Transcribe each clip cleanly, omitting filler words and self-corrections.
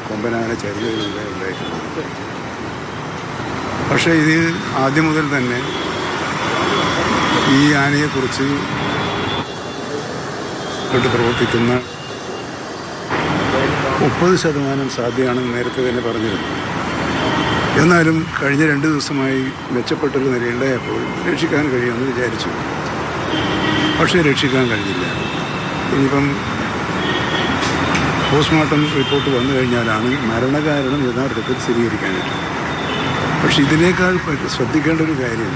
കൊമ്പനാന ചരിഞ്ഞതിലൂടെ ഉണ്ടായിട്ടുള്ളത്. പക്ഷേ ഇത് ആദ്യം മുതൽ തന്നെ ഈ ആനയെക്കുറിച്ച് പ്രവർത്തിക്കുന്ന 30% സാധ്യമാണെന്ന് നേരത്തെ തന്നെ പറഞ്ഞിരുന്നു. എന്നാലും കഴിഞ്ഞ 2 ദിവസമായി മെച്ചപ്പെട്ടൊരു നിലയുണ്ടായപ്പോൾ രക്ഷിക്കാൻ കഴിയുമെന്ന് വിചാരിച്ചു. പക്ഷേ രക്ഷിക്കാൻ കഴിഞ്ഞില്ല. ഇനിയിപ്പം പോസ്റ്റ്മോർട്ടം റിപ്പോർട്ട് വന്നു കഴിഞ്ഞാലാണ് മരണകാരണം യഥാർത്ഥത്തിൽ സ്ഥിരീകരിക്കാനായിട്ട്. പക്ഷെ ഇതിനേക്കാൾ ശ്രദ്ധിക്കേണ്ട ഒരു കാര്യം,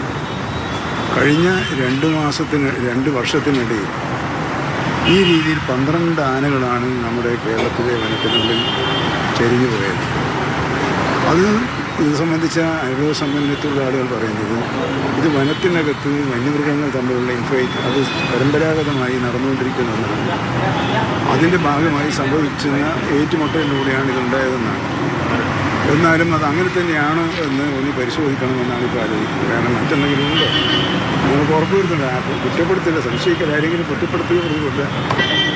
കഴിഞ്ഞ 2 വർഷത്തിനിടയിൽ ഈ രീതിയിൽ 12 ആനകളാണ് നമ്മുടെ കേരളത്തിലെ വനത്തിനുള്ളിൽ ചരിഞ്ഞു പോയത്. ഇത് സംബന്ധിച്ച അനുഭവ സമ്പന്നത്തുള്ള ആളുകൾ പറയുന്നത് ഇത് വനത്തിനകത്ത് വന്യമൃഗങ്ങൾ തമ്മിലുള്ള ഇൻഫൈറ്റ് അത് പരമ്പരാഗതമായി നടന്നുകൊണ്ടിരിക്കുന്നതെന്നാണ്. അതിൻ്റെ ഭാഗമായി സംഭവിക്കുന്ന ഏറ്റുമുട്ടലിലൂടെയാണ് ഇതുണ്ടായതെന്നാണ്. എന്നാലും അത് അങ്ങനെ തന്നെയാണ് എന്ന് ഒന്ന് പരിശോധിക്കണമെന്നാണ് ഇപ്പോൾ ആലോചിക്കുന്നത്. കാരണം മറ്റെന്തെങ്കിലും ഉണ്ടോ നമുക്ക് ഉറപ്പുവരുത്തുന്നുണ്ട്. കുറ്റപ്പെടുത്തില്ല, സംശയിക്കൽ ആരെങ്കിലും കുറ്റപ്പെടുത്തുകയൊന്നുമില്ല.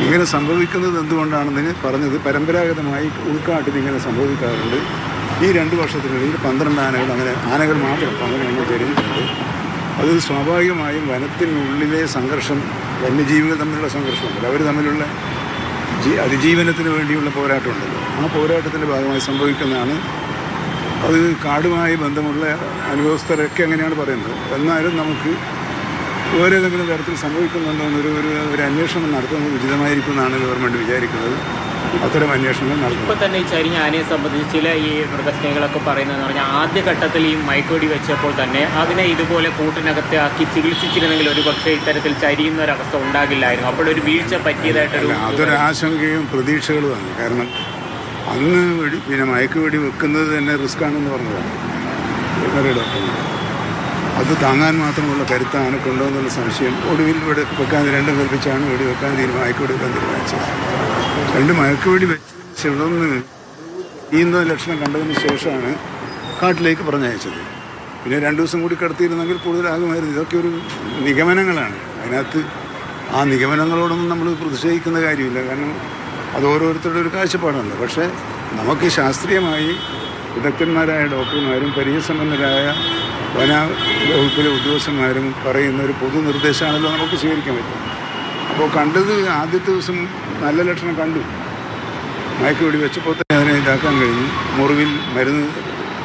ഇങ്ങനെ സംഭവിക്കുന്നത് എന്തുകൊണ്ടാണെന്ന് പറഞ്ഞത് പരമ്പരാഗതമായി ഉൾക്കാട്ടിൽ ഇങ്ങനെ സംഭവിക്കാറുണ്ട്. ഈ 2 വർഷത്തിനിടയിൽ 12 ആനകൾ മാത്രം 12 ചരിഞ്ഞിട്ടുണ്ട്. അത് സ്വാഭാവികമായും വനത്തിനുള്ളിലെ സംഘർഷം, വന്യജീവികൾ തമ്മിലുള്ള സംഘർഷമുണ്ടല്ലോ, അവർ തമ്മിലുള്ള അതിജീവനത്തിന് വേണ്ടിയുള്ള പോരാട്ടമുണ്ടല്ലോ, ആ പോരാട്ടത്തിൻ്റെ ഭാഗമായി സംഭവിക്കുന്നതാണ്. അത് കാടുമായി ബന്ധമുള്ള അനുഭവസ്ഥരൊക്കെ അങ്ങനെയാണ് പറയുന്നത്. എന്നാലും നമുക്ക് വേറേതെങ്കിലും തരത്തിൽ സംഭവിക്കുന്നുണ്ടോ എന്നൊരു അന്വേഷണം നടത്തുന്നത് ഉചിതമായിരിക്കും എന്നാണ് ഗവൺമെൻറ് വിചാരിക്കുന്നത്. അത്തരം അന്വേഷണങ്ങൾ നടത്തും. ഇപ്പോൾ തന്നെ ഈ ചരിഞ്ഞ ആനയെ സംബന്ധിച്ച് ചില ഈ മൃഗസ്നേഹികളൊക്കെ പറയുന്നതെന്ന് പറഞ്ഞാൽ ആദ്യഘട്ടത്തിൽ ഈ മയക്കുവെടി വെച്ചപ്പോൾ തന്നെ അതിനെ ഇതുപോലെ കൂട്ടിനകത്ത് ആക്കി ചികിത്സിച്ചിരുന്നെങ്കിൽ ഒരു പക്ഷേ ഇത്തരത്തിൽ ചരിയുന്ന ഒരവസ്ഥ ഉണ്ടാകില്ലായിരുന്നു. അപ്പോൾ ഒരു വീഴ്ച പറ്റിയതായിട്ടൊരു അതൊരാശങ്കയും പ്രതീക്ഷകളുമാണ്. കാരണം അന്ന് പിന്നെ മയക്കുവെടി വെക്കുന്നത് തന്നെ റിസ്ക് ആണെന്ന് പറഞ്ഞതാണ് വെറ്ററിനറി ഡോക്ടർ. അത് താങ്ങാൻ മാത്രമുള്ള കരുത്ത് ആനക്കുണ്ടോ എന്നുള്ള സംശയം ഒടുവിൽ വെക്കാൻ 2 കൽപ്പിച്ചാണ് മയക്കുവെടി വെക്കാൻ തീരുമാനിച്ചത്. 2 മയക്കുവെടി വെച്ചതിന് തുടർന്ന് ഈ ലക്ഷണം കണ്ടതിന് ശേഷമാണ് കാട്ടിലേക്ക് പറഞ്ഞയച്ചത്. പിന്നെ 2 ദിവസം കൂടി കിടത്തിയിരുന്നെങ്കിൽ കൂടുതലാകുമായിരുന്നു. ഇതൊക്കെ ഒരു നിഗമനങ്ങളാണ്. അതിനകത്ത് ആ നിഗമനങ്ങളോടൊന്നും നമ്മൾ പ്രതിഷേധിക്കുന്ന കാര്യമില്ല. കാരണം അത് ഓരോരുത്തരുടെ ഒരു കാഴ്ചപ്പാടാണ്. പക്ഷേ നമുക്ക് ശാസ്ത്രീയമായി വിദഗ്ധന്മാരായ ഡോക്ടർമാരും പരിചയസമ്പന്നരായ വന വകുപ്പിലെ ഉദ്യോഗസ്ഥന്മാരും പറയുന്ന ഒരു പൊതു നിർദ്ദേശമാണല്ലോ നമുക്ക് സ്വീകരിക്കാൻ പറ്റും. അപ്പോൾ കണ്ടത് ആദ്യത്തെ ദിവസം നല്ല ലക്ഷണം കണ്ടു. മയക്കുവെടി വെച്ചപ്പോൾ തന്നെ അതിനെ ഇതാക്കാൻ കഴിഞ്ഞു. മുറിവിൽ മരുന്ന്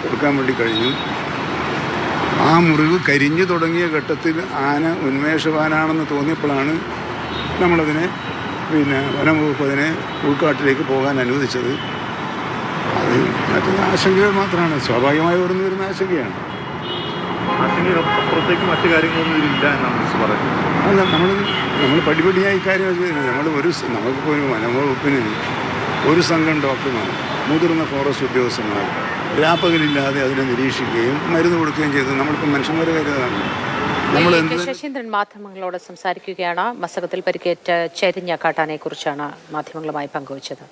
കൊടുക്കാൻ വേണ്ടി കഴിഞ്ഞു. ആ മുറിവ് കരിഞ്ഞു തുടങ്ങിയ ഘട്ടത്തിൽ ആന ഉന്മേഷവാനാണെന്ന് തോന്നിയപ്പോഴാണ് നമ്മളതിനെ വനം വകുപ്പ് അതിനെ ഉൾക്കാട്ടിലേക്ക് പോകാൻ അനുവദിച്ചത്. അത് മറ്റൊരു ആശങ്കകൾ മാത്രമാണ്, സ്വാഭാവികമായി ഓർന്നു വരുന്ന ആശങ്കയാണ്. മറ്റു കാര്യങ്ങളൊന്നും ഇതില്ല എന്നാണ് പറയുന്നത്. അല്ല, നമ്മൾ പടിപടിയായി കാര്യം നമുക്കിപ്പോൾ ഒരു വനം വകുപ്പിന് ഒരു സംഘം ഡോക്ടർമാർ, മുതിർന്ന ഫോറസ്റ്റ് ഉദ്യോഗസ്ഥന്മാർ രാപ്പകലില്ലാതെ അതിനെ നിരീക്ഷിക്കുകയും മരുന്ന് കൊടുക്കുകയും ചെയ്തത് നമ്മളിപ്പോൾ മനുഷ്യന്മാരെ കരുതാണ്. ശശീന്ദ്രൻ മാധ്യമങ്ങളോട് സംസാരിക്കുകയാണ്. മസ്തകത്തിൽ പരിക്കേറ്റ ചരിഞ്ഞ കാട്ടാനയെക്കുറിച്ചാണ് മാധ്യമങ്ങളുമായി പങ്കുവച്ചത്.